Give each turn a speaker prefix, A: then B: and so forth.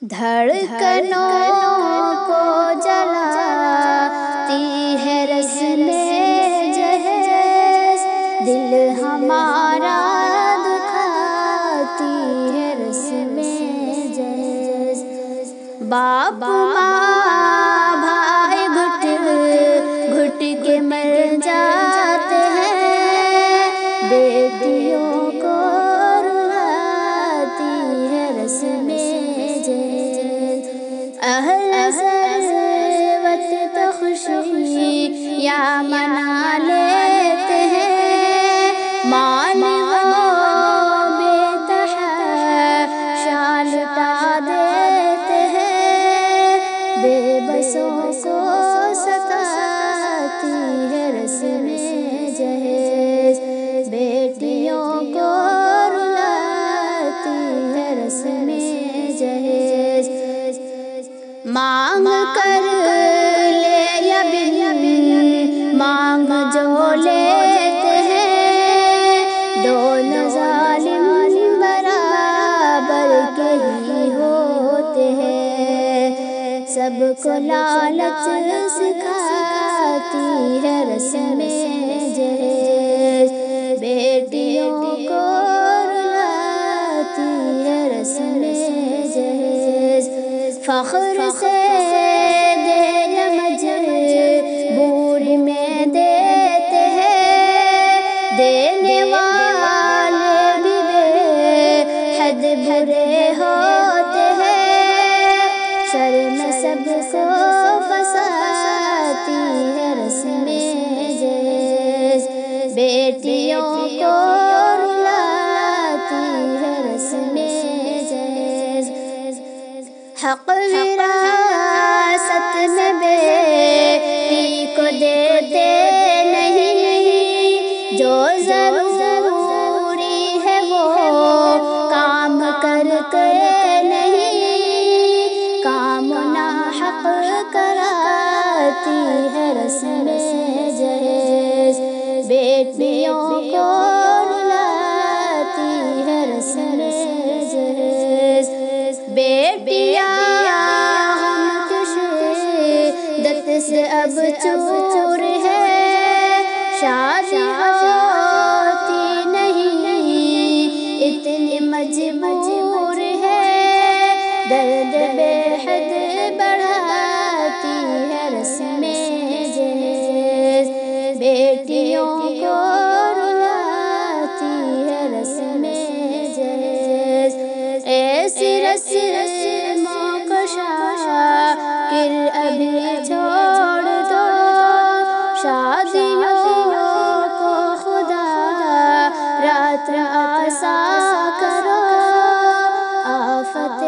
A: دھڑکنوں کو جلاتی ہے رسم جہیز، دل ہمارا دکھاتی ہے رسم جہیز۔ باپ ماں بھائی گھٹ گھٹ کے مر جاتے ہیں، بیٹیوں کو رلاتی ہے رسم جہیز۔ اہل ثروت تو خوشیاں منا لیتے ہیں، مال و بےتحاشا لٹا دیتے ہیں، بے بسوں کو ستاتی ہے رسم جہیز، بیٹیوں کو رلاتی ہے رسم جہیز۔ مانگ کر لے یا بن مانگ جو لیتے ہیں، دونوں ظالم برابر کے ہی ہوتے ہیں، سب کو لالچ سکھاتی ہے رسم جہیز، بیٹیوں کو رلاتی ہے رسم جہیز۔ فخر سے دین مجبوری میں دیتے ہیں، دینے والے بھی بے حد برے ہوتے ہیں، شرم سب کو پھنساتی ہے رسم جہیز، بیٹیوں کو رلاتی ہے رسم جہیز۔ حق وراثت میں بیٹی کو دیتے نہیں، جو ضروری ہے وہ کام کرتے نہیں، کام ناحق کراتی ہے رسم جہیز، بیٹیوں کو رلاتی ہے رسم جہیز۔ بیٹیاں غم کی شدت سے اب چور ہے، شادی ہوتی نہیں اتنی مجبور ہے، درد بے حد بڑھاتی ہے رسم جہیز، بیٹیوں کو رلاتی ہے رسم جہیز۔ ایسی رسموں کو شاکر ابھی چھوڑ دو، شادیوں کو خدا رات آسا کرو، آفت